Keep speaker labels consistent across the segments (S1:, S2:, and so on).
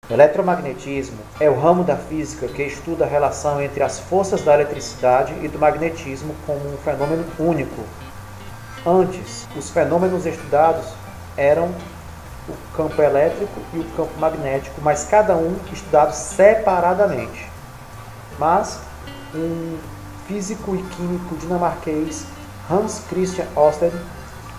S1: O eletromagnetismo é o ramo da física que estuda a relação entre as forças da eletricidade e do magnetismo como um fenômeno único. Antes, os fenômenos estudados eram o campo elétrico e o campo magnético, mas cada um estudado separadamente. Mas um físico e químico dinamarquês, Hans Christian Ørsted,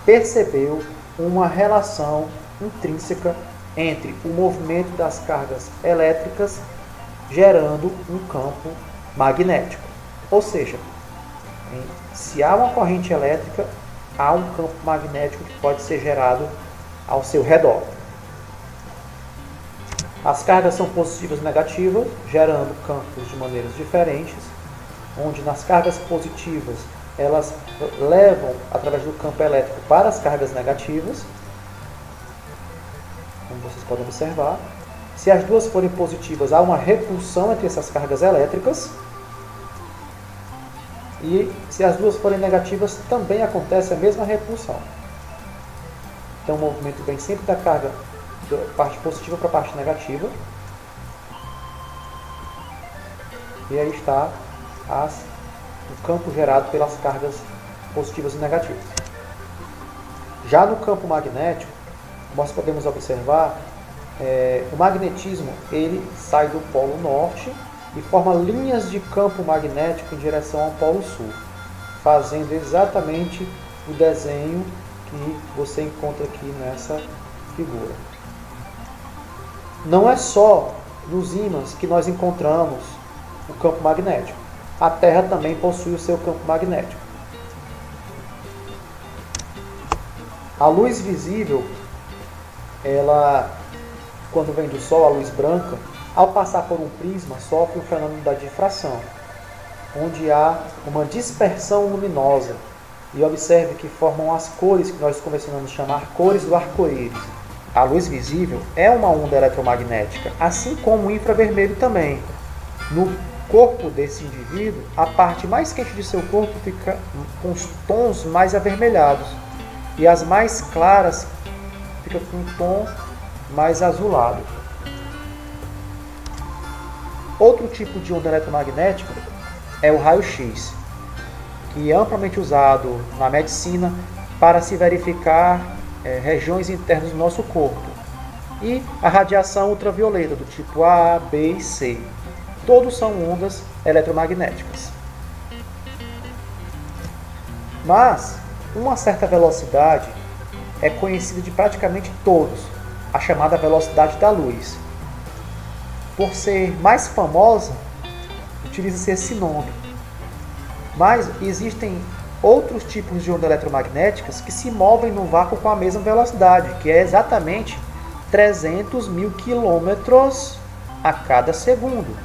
S1: percebeu uma relação intrínseca entre o movimento das cargas elétricas gerando um campo magnético. Ou seja, se há uma corrente elétrica, há um campo magnético que pode ser gerado ao seu redor. As cargas são positivas e negativas, gerando campos de maneiras diferentes, onde nas cargas positivas elas levam através do campo elétrico para as cargas negativas, como vocês podem observar. Se as duas forem positivas, há uma repulsão entre essas cargas elétricas. E se as duas forem negativas, também acontece a mesma repulsão. Então o movimento vem sempre da carga da parte positiva para a parte negativa. E aí está o campo gerado pelas cargas positivas e negativas. Já no campo magnético, nós podemos observar o magnetismo, ele sai do polo norte e forma linhas de campo magnético em direção ao polo sul, fazendo exatamente o desenho que você encontra aqui nessa figura. Não é só nos ímãs que nós encontramos o campo magnético. A Terra também possui o seu campo magnético. A luz visível, ela, quando vem do Sol, a luz branca, ao passar por um prisma, sofre o fenômeno da difração, onde há uma dispersão luminosa. E observe que formam as cores que nós convencionamos chamar cores do arco-íris. A luz visível é uma onda eletromagnética, assim como o infravermelho também. No corpo desse indivíduo, a parte mais quente de seu corpo fica com os tons mais avermelhados, e as mais claras ficam com um tom mais azulado. Outro tipo de onda eletromagnética é o raio-x, que é amplamente usado na medicina para se verificar regiões internas do nosso corpo. E a radiação ultravioleta do tipo A, B e C. Todos são ondas eletromagnéticas. Mas uma certa velocidade é conhecida de praticamente todos, a chamada velocidade da luz. Por ser mais famosa, utiliza-se esse nome. Mas existem outros tipos de ondas eletromagnéticas que se movem no vácuo com a mesma velocidade, que é exatamente 300 mil quilômetros a cada segundo.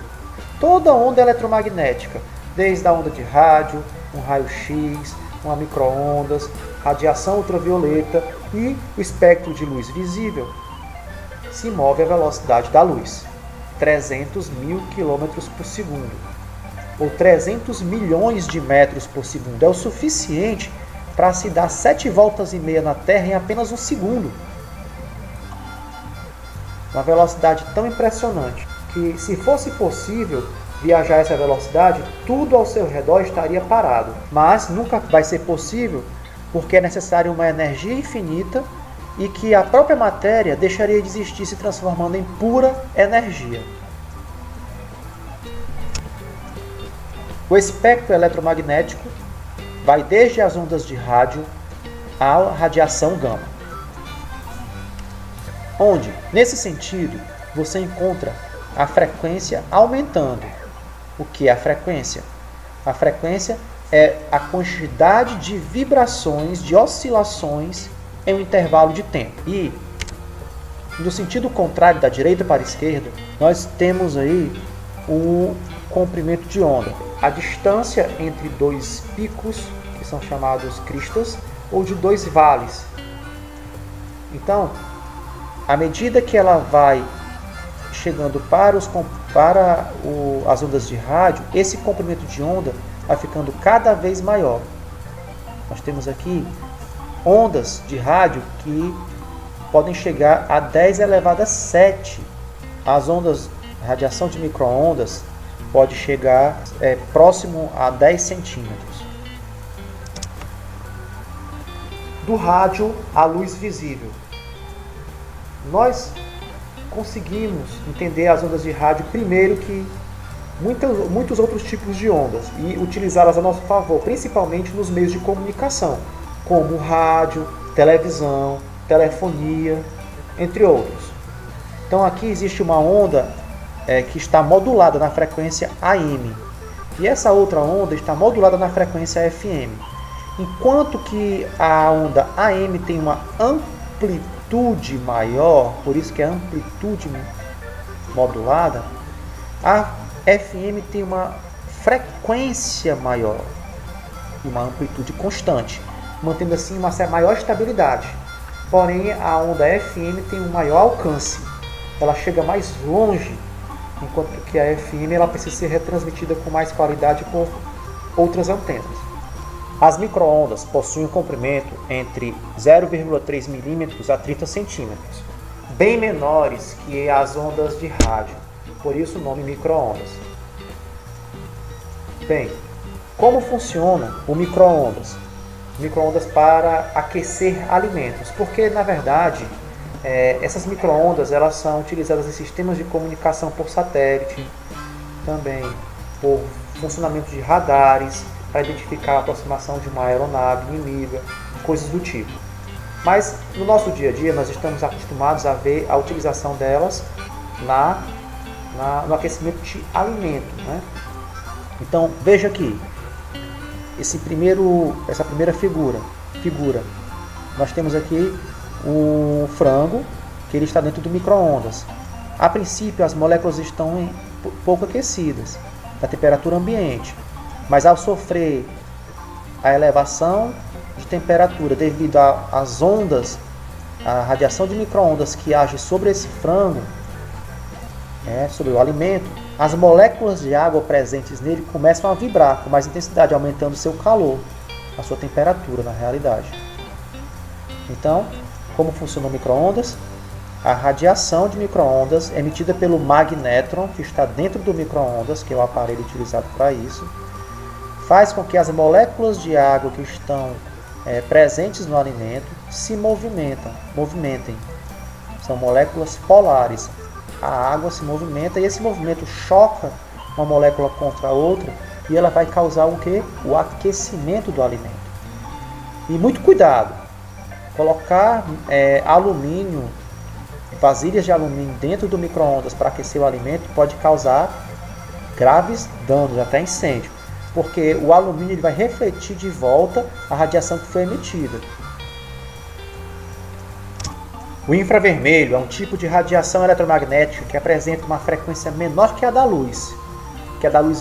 S1: Toda onda eletromagnética, desde a onda de rádio, um raio-x, uma micro-ondas, radiação ultravioleta e o espectro de luz visível, se move à velocidade da luz, 300 mil quilômetros por segundo, ou 300 milhões de metros por segundo. É o suficiente para se dar 7 voltas e meia na Terra em apenas um segundo. Uma velocidade tão impressionante que, se fosse possível viajar a essa velocidade, tudo ao seu redor estaria parado. Mas nunca vai ser possível, porque é necessário uma energia infinita e que a própria matéria deixaria de existir, se transformando em pura energia. O espectro eletromagnético vai desde as ondas de rádio à radiação gama, onde, nesse sentido, você encontra a frequência aumentando. O que é a frequência? A frequência é a quantidade de vibrações, de oscilações em um intervalo de tempo. E, no sentido contrário, da direita para a esquerda, nós temos aí o comprimento de onda, a distância entre dois picos, que são chamados cristas, ou de dois vales. Então, à medida que ela vai chegando para as ondas de rádio, esse comprimento de onda vai ficando cada vez maior. Nós temos aqui ondas de rádio que podem chegar a 10 elevado a 7 As ondas, radiação de micro-ondas pode chegar próximo a 10 centímetros. Do rádio à luz visível. Nós conseguimos entender as ondas de rádio primeiro que muitos outros tipos de ondas e utilizá-las a nosso favor, principalmente nos meios de comunicação, como rádio, televisão, telefonia, entre outros. Então aqui existe uma onda que está modulada na frequência AM e essa outra onda está modulada na frequência FM. Enquanto que a onda AM tem uma amplitude maior, por isso que é amplitude modulada, a FM tem uma frequência maior e uma amplitude constante, mantendo assim uma maior estabilidade. Porém, a onda FM tem um maior alcance, ela chega mais longe, enquanto que a FM ela precisa ser retransmitida com mais qualidade por outras antenas. As micro-ondas possuem um comprimento entre 0,3 milímetros a 30 centímetros, bem menores que as ondas de rádio, por isso o nome micro-ondas. Bem, como funciona o micro-ondas? Micro-ondas para aquecer alimentos, porque na verdade essas micro-ondas elas são utilizadas em sistemas de comunicação por satélite, também por funcionamento de radares, para identificar a aproximação de uma aeronave inimiga, coisas do tipo. Mas no nosso dia a dia nós estamos acostumados a ver a utilização delas no aquecimento de alimento, né? Então veja aqui, essa primeira figura, nós temos aqui o frango, que ele está dentro do micro-ondas. A princípio as moléculas estão pouco aquecidas, na temperatura ambiente. Mas ao sofrer a elevação de temperatura devido às ondas, a radiação de micro-ondas que age sobre esse frango, sobre o alimento, as moléculas de água presentes nele começam a vibrar com mais intensidade, aumentando seu calor, a sua temperatura na realidade. Então, como funciona o micro-ondas? A radiação de micro-ondas emitida pelo magnétron, que está dentro do micro-ondas, que é o aparelho utilizado para isso, faz com que as moléculas de água que estão presentes no alimento se movimentem. São moléculas polares. A água se movimenta e esse movimento choca uma molécula contra a outra e ela vai causar o quê? O aquecimento do alimento. E muito cuidado, colocar alumínio, vasilhas de alumínio dentro do micro-ondas para aquecer o alimento pode causar graves danos, até incêndio. Porque o alumínio ele vai refletir de volta a radiação que foi emitida. O infravermelho é um tipo de radiação eletromagnética que apresenta uma frequência menor que a da luz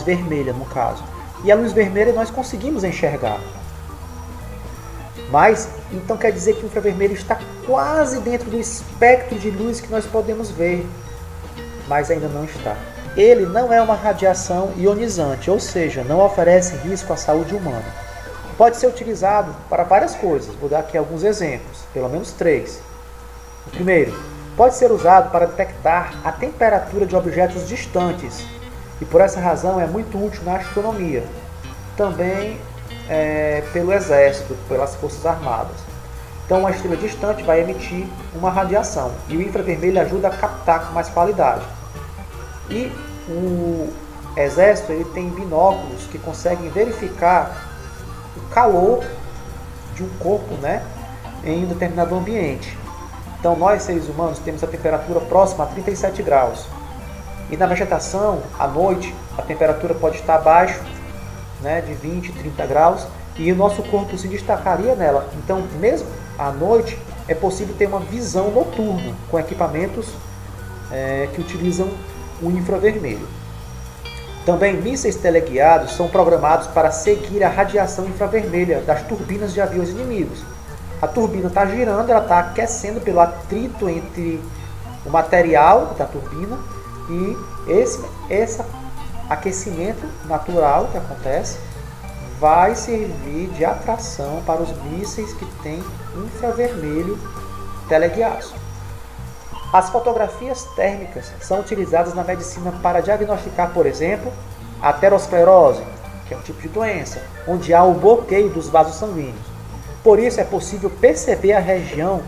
S1: vermelha no caso. E a luz vermelha nós conseguimos enxergar. Mas, então quer dizer que o infravermelho está quase dentro do espectro de luz que nós podemos ver, mas ainda não está. Ele não é uma radiação ionizante, ou seja, não oferece risco à saúde humana. Pode ser utilizado para várias coisas, vou dar aqui alguns exemplos, pelo menos 3. O primeiro, pode ser usado para detectar a temperatura de objetos distantes, e por essa razão é muito útil na astronomia. Também pelo exército, pelas forças armadas. Então uma estrela distante vai emitir uma radiação, e o infravermelho ajuda a captar com mais qualidade. E o exército ele tem binóculos que conseguem verificar o calor de um corpo, em um determinado ambiente. Então nós seres humanos temos a temperatura próxima a 37 graus. E na vegetação, à noite, a temperatura pode estar abaixo de 20, 30 graus e o nosso corpo se destacaria nela. Então mesmo à noite é possível ter uma visão noturna com equipamentos que utilizam o infravermelho. Também mísseis teleguiados são programados para seguir a radiação infravermelha das turbinas de aviões inimigos. A turbina está girando, ela está aquecendo pelo atrito entre o material da turbina e esse aquecimento natural que acontece vai servir de atração para os mísseis que têm infravermelho teleguiados. As fotografias térmicas são utilizadas na medicina para diagnosticar, por exemplo, a aterosclerose, que é um tipo de doença, onde há o bloqueio dos vasos sanguíneos. Por isso é possível perceber a região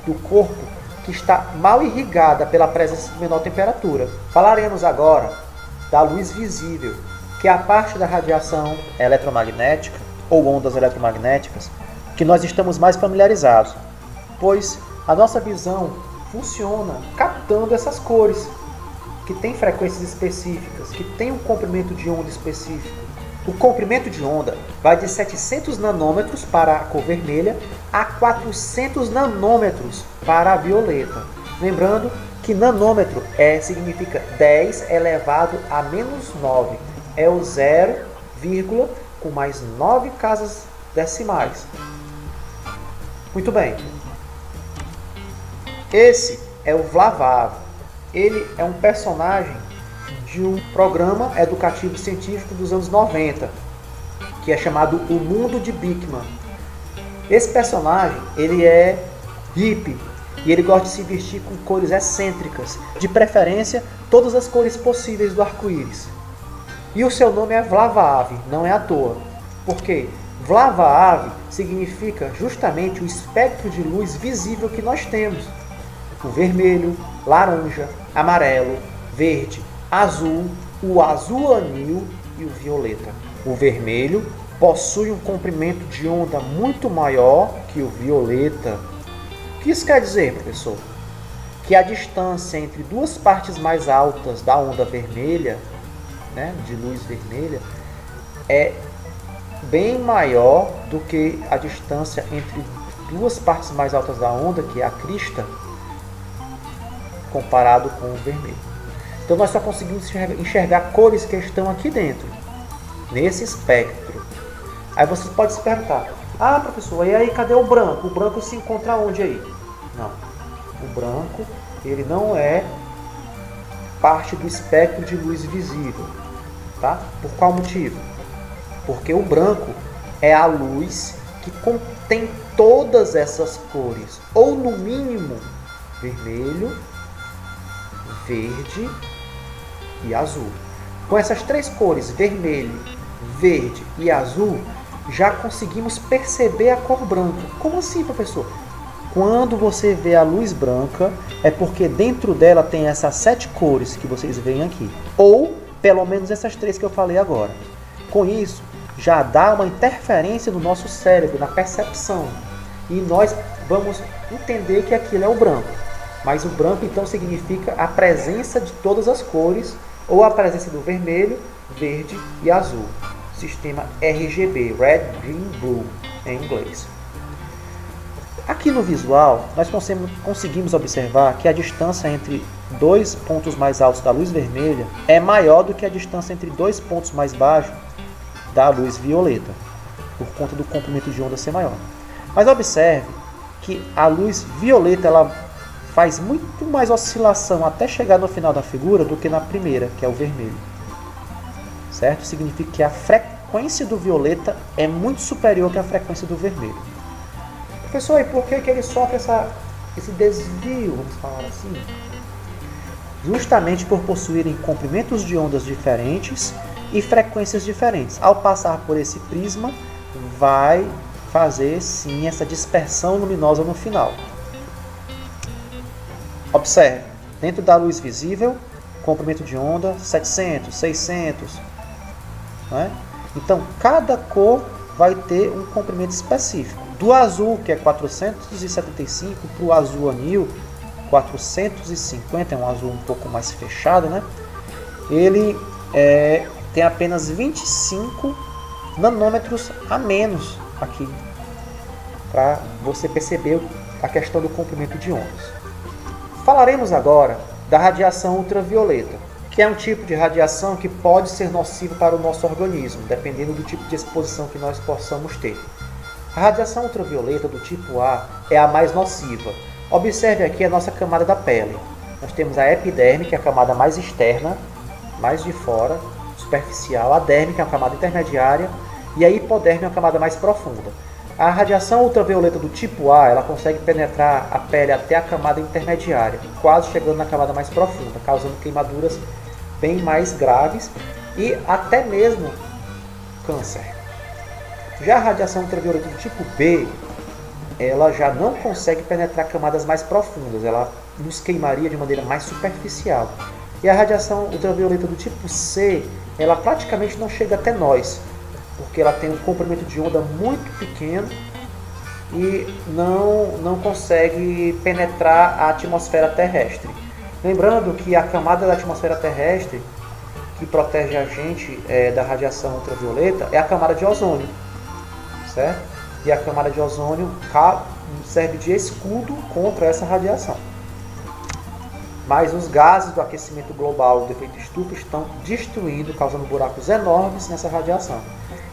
S1: do corpo que está mal irrigada pela presença de menor temperatura. Falaremos agora da luz visível, que é a parte da radiação eletromagnética ou ondas eletromagnéticas que nós estamos mais familiarizados, pois a nossa visão funciona captando essas cores, que têm frequências específicas, que têm um comprimento de onda específico. O comprimento de onda vai de 700 nanômetros para a cor vermelha a 400 nanômetros para a violeta. Lembrando que nanômetro significa 10 elevado a menos 9. É o 0, com mais 9 casas decimais. Muito bem. Esse é o Vlavav. Ele é um personagem de um programa educativo científico dos anos 90, que é chamado O Mundo de Bikman. Esse personagem, ele é hippie e ele gosta de se vestir com cores excêntricas, de preferência todas as cores possíveis do arco-íris. E o seu nome é Vlavav, não é à toa, porque Vlavav significa justamente o espectro de luz visível que nós temos. O vermelho, laranja, amarelo, verde, azul, o azul anil e o violeta. O vermelho possui um comprimento de onda muito maior que o violeta. O que isso quer dizer, professor? Que a distância entre duas partes mais altas da onda vermelha, de luz vermelha, é bem maior do que a distância entre duas partes mais altas da onda, que é a crista, comparado com o vermelho. Então nós só conseguimos enxergar cores que estão aqui dentro, nesse espectro. Aí você pode se perguntar, professor, e aí cadê o branco? O branco se encontra onde aí? Não, o branco ele não é parte do espectro de luz visível. Tá? Por qual motivo? Porque o branco é a luz que contém todas essas cores, ou no mínimo vermelho, verde e azul. Com essas três cores, vermelho, verde e azul, já conseguimos perceber a cor branca. Como assim, professor? Quando você vê a luz branca, é porque dentro dela tem essas 7 cores que vocês veem aqui. Ou, pelo menos essas 3 que eu falei agora. Com isso, já dá uma interferência no nosso cérebro, na percepção. E nós vamos entender que aquilo é o branco. Mas o branco, então, significa a presença de todas as cores, ou a presença do vermelho, verde e azul. Sistema RGB, Red, Green, Blue, em inglês. Aqui no visual, nós conseguimos observar que a distância entre dois pontos mais altos da luz vermelha é maior do que a distância entre dois pontos mais baixos da luz violeta, por conta do comprimento de onda ser maior. Mas observe que a luz violeta ela faz muito mais oscilação até chegar no final da figura do que na primeira, que é o vermelho. Certo? Significa que a frequência do violeta é muito superior que a frequência do vermelho. Professor, e por que ele sofre esse desvio, vamos falar assim? Justamente por possuírem comprimentos de ondas diferentes e frequências diferentes. Ao passar por esse prisma, vai fazer sim essa dispersão luminosa no final. Observe, dentro da luz visível, comprimento de onda 700, 600. Então, cada cor vai ter um comprimento específico. Do azul, que é 475, para o azul anil, 450, é um azul um pouco mais fechado, Ele tem apenas 25 nanômetros a menos aqui, para você perceber a questão do comprimento de ondas. Falaremos agora da radiação ultravioleta, que é um tipo de radiação que pode ser nocivo para o nosso organismo, dependendo do tipo de exposição que nós possamos ter. A radiação ultravioleta do tipo A é a mais nociva. Observe aqui a nossa camada da pele. Nós temos a epiderme, que é a camada mais externa, mais de fora, superficial, a derme, que é a camada intermediária, e a hipoderme é a camada mais profunda. A radiação ultravioleta do tipo A, ela consegue penetrar a pele até a camada intermediária, quase chegando na camada mais profunda, causando queimaduras bem mais graves e até mesmo câncer. Já a radiação ultravioleta do tipo B, ela já não consegue penetrar camadas mais profundas, ela nos queimaria de maneira mais superficial. E a radiação ultravioleta do tipo C, ela praticamente não chega até nós, porque ela tem um comprimento de onda muito pequeno e não consegue penetrar a atmosfera terrestre. Lembrando que a camada da atmosfera terrestre que protege a gente da radiação ultravioleta é a camada de ozônio, certo? E a camada de ozônio serve de escudo contra essa radiação. Mas os gases do aquecimento global do efeito estufa estão destruindo, causando buracos enormes nessa radiação.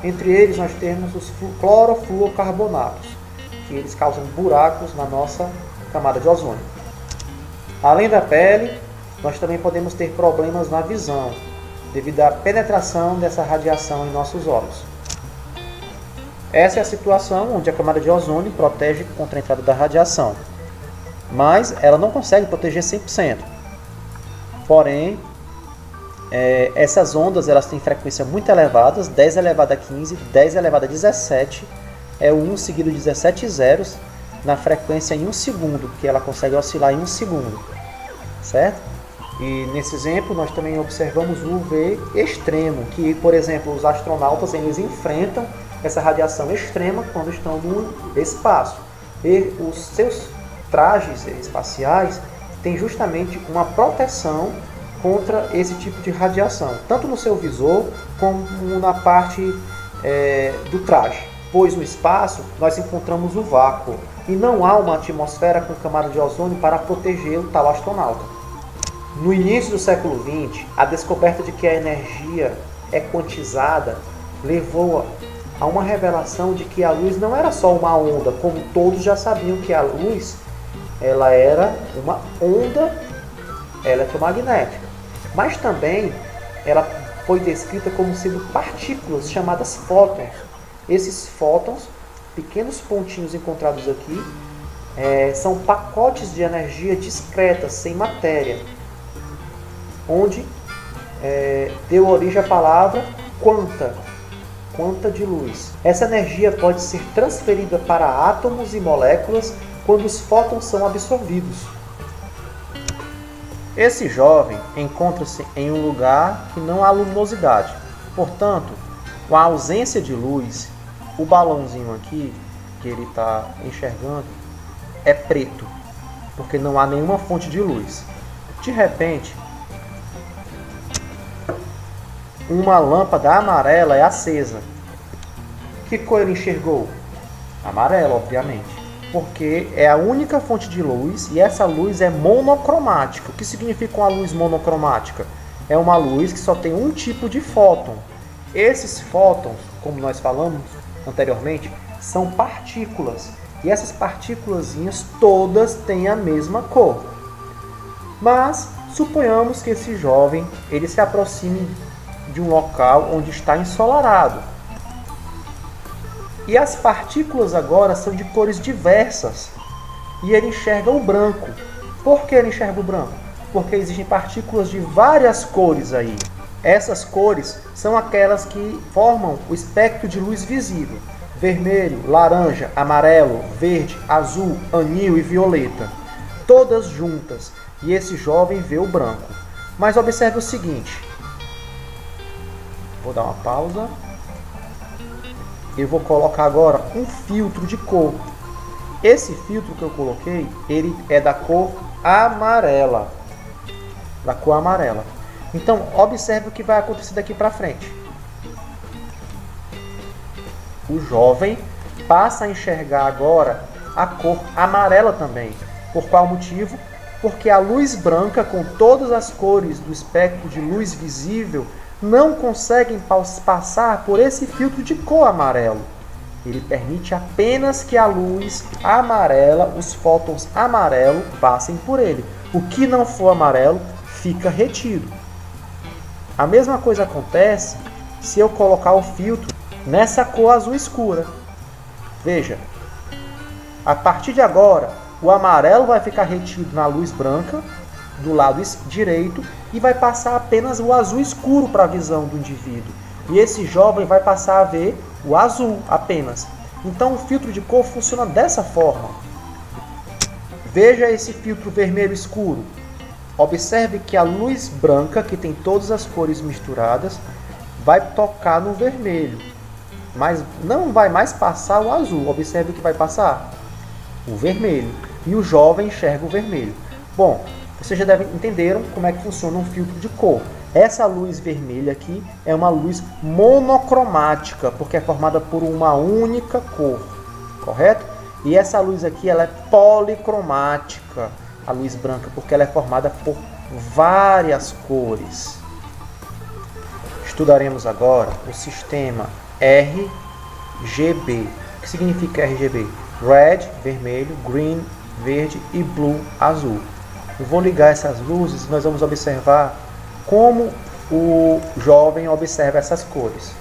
S1: Entre eles nós temos os clorofluorcarbonatos, que eles causam buracos na nossa camada de ozônio. Além da pele, nós também podemos ter problemas na visão, devido à penetração dessa radiação em nossos olhos. Essa é a situação onde a camada de ozônio protege contra a entrada da radiação, mas ela não consegue proteger 100%. Porém, essas ondas elas têm frequência muito elevadas, 10 elevado a 15, 10 elevado a 17, é o 1 seguido de 17 zeros, na frequência em 1 segundo, que ela consegue oscilar em 1 segundo, certo? E nesse exemplo nós também observamos o UV extremo, que por exemplo os astronautas eles enfrentam essa radiação extrema quando estão no espaço. E os seus trajes espaciais têm justamente uma proteção contra esse tipo de radiação, tanto no seu visor como na parte do traje, pois no espaço nós encontramos o vácuo e não há uma atmosfera com camada de ozônio para proteger o tal astronauta. No início do século XX, a descoberta de que a energia é quantizada levou a uma revelação de que a luz não era só uma onda, como todos já sabiam que a luz ela era uma onda eletromagnética, mas também ela foi descrita como sendo partículas chamadas fótons. Esses fótons, pequenos pontinhos encontrados aqui, são pacotes de energia discretas, sem matéria, onde deu origem à palavra quanta de luz. Essa energia pode ser transferida para átomos e moléculas quando os fótons são absorvidos. Esse jovem encontra-se em um lugar que não há luminosidade. Portanto, com a ausência de luz, o balãozinho aqui, que ele está enxergando, é preto, porque não há nenhuma fonte de luz. De repente, uma lâmpada amarela é acesa. Que cor ele enxergou? Amarela, obviamente, porque é a única fonte de luz e essa luz é monocromática. O que significa uma luz monocromática? É uma luz que só tem um tipo de fóton. Esses fótons, como nós falamos anteriormente, são partículas. E essas partículazinhas todas têm a mesma cor. Mas suponhamos que esse jovem ele se aproxime de um local onde está ensolarado. E as partículas agora são de cores diversas. E ele enxerga o branco. Por que ele enxerga o branco? Porque existem partículas de várias cores aí. Essas cores são aquelas que formam o espectro de luz visível. Vermelho, laranja, amarelo, verde, azul, anil e violeta. Todas juntas. E esse jovem vê o branco. Mas observe o seguinte. Vou dar uma pausa. Eu vou colocar agora um filtro de cor. Esse filtro que eu coloquei, ele é da cor amarela. Da cor amarela. Então, observe o que vai acontecer daqui para frente. O jovem passa a enxergar agora a cor amarela também. Por qual motivo? Porque a luz branca, com todas as cores do espectro de luz visível, não conseguem passar por esse filtro de cor amarelo. Ele permite apenas que a luz amarela, os fótons amarelo, passem por ele. O que não for amarelo, fica retido. A mesma coisa acontece se eu colocar o filtro nessa cor azul escura. Veja, a partir de agora, o amarelo vai ficar retido na luz branca, do lado direito, e vai passar apenas o azul escuro para a visão do indivíduo. E esse jovem vai passar a ver o azul apenas. Então o filtro de cor funciona dessa forma. Veja esse filtro vermelho escuro. Observe que a luz branca, que tem todas as cores misturadas, vai tocar no vermelho, mas não vai mais passar o azul. Observe o que vai passar o vermelho, e o jovem enxerga o vermelho. Bom, vocês já devem entender como é que funciona um filtro de cor. Essa luz vermelha aqui é uma luz monocromática, porque é formada por uma única cor, correto? E essa luz aqui ela é policromática, a luz branca, porque ela é formada por várias cores. Estudaremos agora o sistema RGB. O que significa RGB? Red, vermelho, green, verde e blue, azul. Eu vou ligar essas luzes e nós vamos observar como o jovem observa essas cores.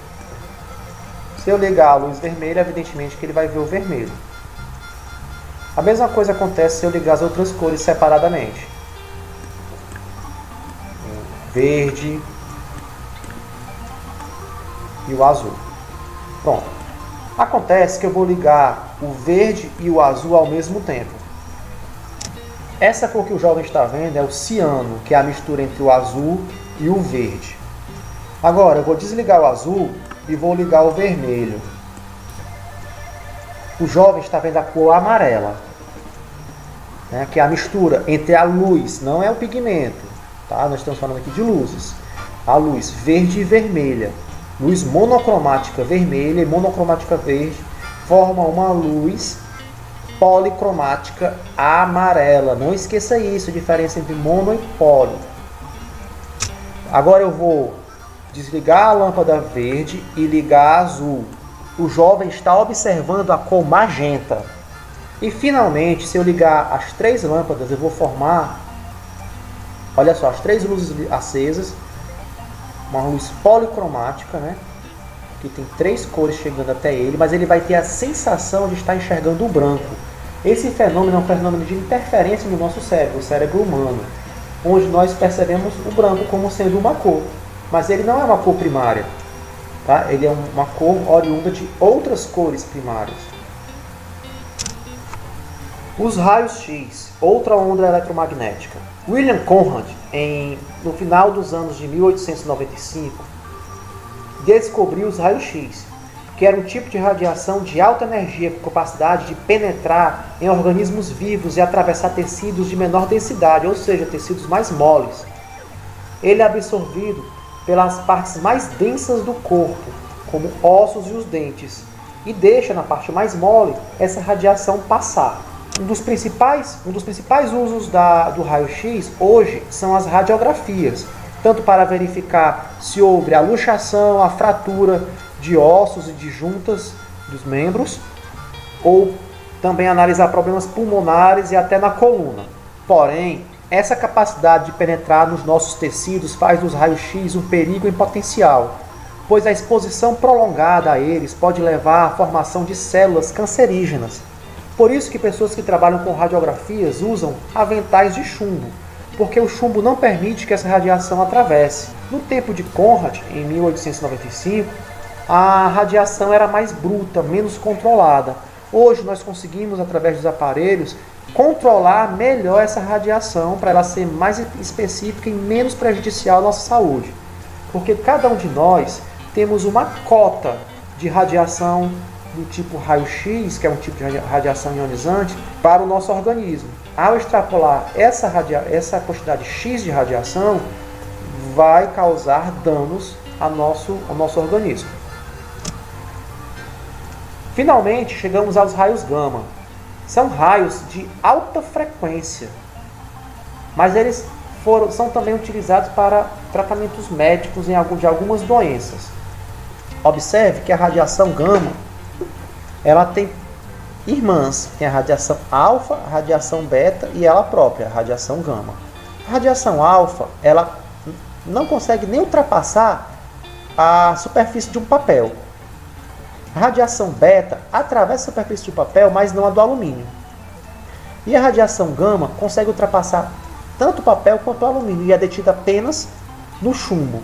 S1: Se eu ligar a luz vermelha, evidentemente que ele vai ver o vermelho. A mesma coisa acontece se eu ligar as outras cores separadamente. O verde e o azul. Pronto. Acontece que eu vou ligar o verde e o azul ao mesmo tempo. Essa cor que o jovem está vendo é o ciano, que é a mistura entre o azul e o verde. Agora eu vou desligar o azul e vou ligar o vermelho. O jovem está vendo a cor amarela, né, que é a mistura entre a luz, não é o pigmento, tá? Nós estamos falando aqui de luzes. A luz verde e vermelha. Luz monocromática vermelha e monocromática verde formam uma luz policromática amarela. Não esqueça isso, a diferença entre mono e poli. Agora eu vou desligar a lâmpada verde e ligar a azul. O jovem está observando a cor magenta. E finalmente, se eu ligar as três lâmpadas, eu vou formar, olha só, as três luzes acesas, uma luz policromática, né? Que tem três cores chegando até ele, mas ele vai ter a sensação de estar enxergando o branco. Esse fenômeno é um fenômeno de interferência no nosso cérebro, o cérebro humano, onde nós percebemos o branco como sendo uma cor, mas ele não é uma cor primária, tá? Ele é uma cor oriunda de outras cores primárias. Os raios X, outra onda eletromagnética. William Conrad, no final dos anos de 1895, descobriu os raios X, que era um tipo de radiação de alta energia com capacidade de penetrar em organismos vivos e atravessar tecidos de menor densidade, ou seja, tecidos mais moles. Ele é absorvido pelas partes mais densas do corpo, como ossos e os dentes, e deixa na parte mais mole essa radiação passar. Um dos principais usos do raio-x hoje são as radiografias, tanto para verificar se houve a luxação, a fratura de ossos e de juntas dos membros, ou também analisar problemas pulmonares e até na coluna. Porém, essa capacidade de penetrar nos nossos tecidos faz dos raios-x um perigo em potencial, pois a exposição prolongada a eles pode levar à formação de células cancerígenas. Por isso que pessoas que trabalham com radiografias usam aventais de chumbo, porque o chumbo não permite que essa radiação atravesse. No tempo de Conrad, em 1895, a radiação era mais bruta, menos controlada. Hoje nós conseguimos, através dos aparelhos, controlar melhor essa radiação para ela ser mais específica e menos prejudicial à nossa saúde. Porque cada um de nós temos uma cota de radiação do tipo raio-x, que é um tipo de radiação ionizante, para o nosso organismo. Ao extrapolar essa quantidade X de radiação, vai causar danos ao nosso organismo. Finalmente, chegamos aos raios gama. São raios de alta frequência, mas eles são também utilizados para tratamentos médicos de algumas doenças. Observe que a radiação gama ela tem irmãs, tem a radiação alfa, a radiação beta e ela própria, a radiação gama. A radiação alfa, ela não consegue nem ultrapassar a superfície de um papel. A radiação beta atravessa a superfície do papel, mas não a do alumínio. E a radiação gama consegue ultrapassar tanto o papel quanto o alumínio e é detida apenas no chumbo.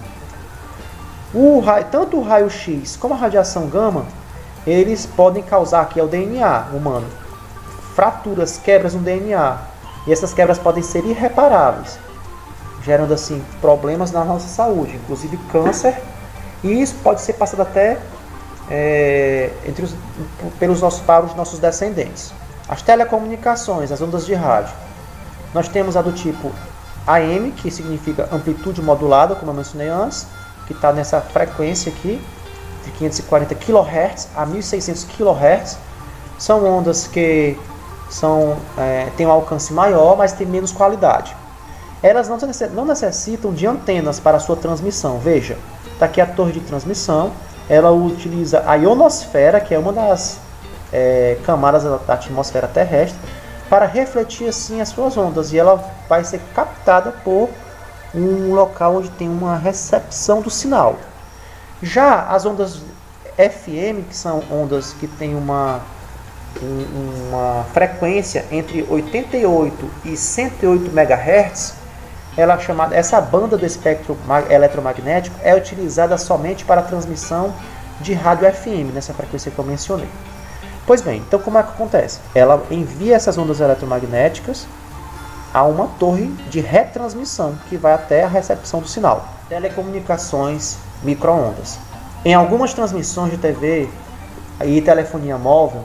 S1: Tanto o raio-x como a radiação gama, eles podem causar, aqui é o DNA humano, fraturas, quebras no DNA. E essas quebras podem ser irreparáveis, gerando assim problemas na nossa saúde, inclusive câncer. E isso pode ser passado até para os nossos descendentes. As telecomunicações, as ondas de rádio. Nós temos a do tipo AM, que significa amplitude modulada, como eu mencionei antes, que está nessa frequência aqui, de 540 kHz a 1600 kHz. São ondas que têm um alcance maior, mas têm menos qualidade. Elas não necessitam de antenas para sua transmissão. Veja, está aqui a torre de transmissão. Ela utiliza a ionosfera, que é uma das camadas da atmosfera terrestre, para refletir assim as suas ondas. E ela vai ser captada por um local onde tem uma recepção do sinal. Já as ondas FM, que são ondas que têm uma frequência entre 88 e 108 MHz, essa banda do espectro eletromagnético é utilizada somente para a transmissão de rádio FM, nessa frequência que eu mencionei. Pois bem, então como é que acontece? Ela envia essas ondas eletromagnéticas a uma torre de retransmissão que vai até a recepção do sinal. Telecomunicações micro-ondas. Em algumas transmissões de TV e telefonia móvel,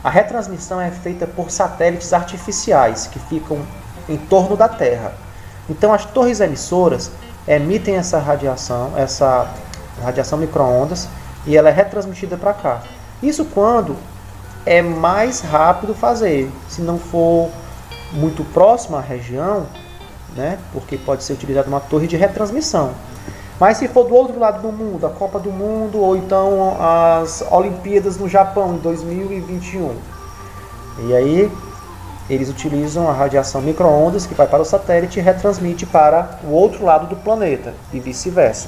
S1: a retransmissão é feita por satélites artificiais que ficam em torno da Terra. Então as torres emissoras emitem essa radiação micro-ondas, e ela é retransmitida para cá. Isso quando é mais rápido fazer. Se não for muito próximo à região, né, porque pode ser utilizada uma torre de retransmissão. Mas se for do outro lado do mundo, a Copa do Mundo ou então as Olimpíadas no Japão em 2021, e aí eles utilizam a radiação micro-ondas que vai para o satélite e retransmite para o outro lado do planeta e vice-versa.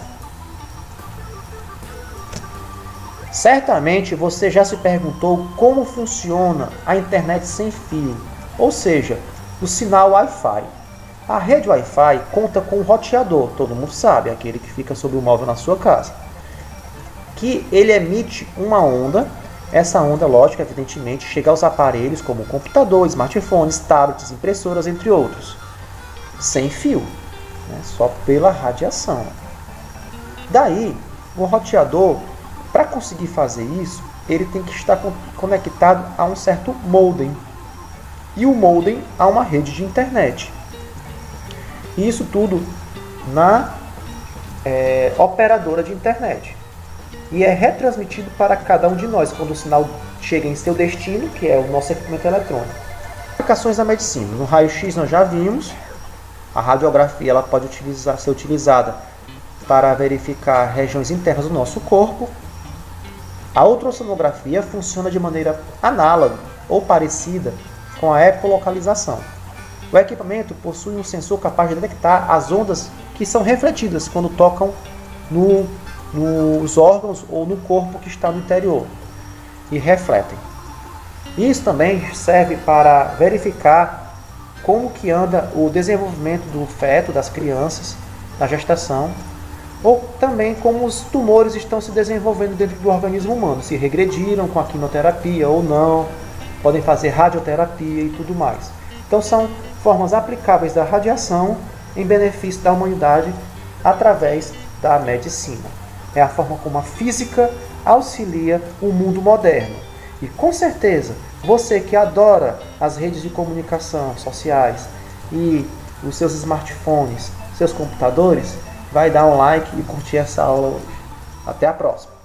S1: Certamente você já se perguntou como funciona a internet sem fio, ou seja, o sinal Wi-Fi. A rede Wi-Fi conta com um roteador, todo mundo sabe, aquele que fica sobre o móvel na sua casa, que ele emite uma onda. Essa onda, lógico, evidentemente, chega aos aparelhos como computador, smartphones, tablets, impressoras, entre outros, sem fio, né, só pela radiação. Daí, o roteador, para conseguir fazer isso, ele tem que estar conectado a um certo modem, e o modem a uma rede de internet. E isso tudo na operadora de internet. E é retransmitido para cada um de nós quando o sinal chega em seu destino, que é o nosso equipamento eletrônico. Aplicações da medicina. No raio-x nós já vimos. A radiografia ela pode ser utilizada para verificar regiões internas do nosso corpo. A ultrassonografia funciona de maneira análoga ou parecida com a ecolocalização. O equipamento possui um sensor capaz de detectar as ondas que são refletidas quando tocam nos órgãos ou no corpo que está no interior e refletem. Isso também serve para verificar como que anda o desenvolvimento do feto, das crianças, na gestação, ou também como os tumores estão se desenvolvendo dentro do organismo humano, se regrediram com a quimioterapia ou não, podem fazer radioterapia e tudo mais. Então são formas aplicáveis da radiação em benefício da humanidade através da medicina. É a forma como a física auxilia o mundo moderno. E com certeza, você que adora as redes de comunicação sociais e os seus smartphones, seus computadores, vai dar um like e curtir essa aula hoje. Até a próxima!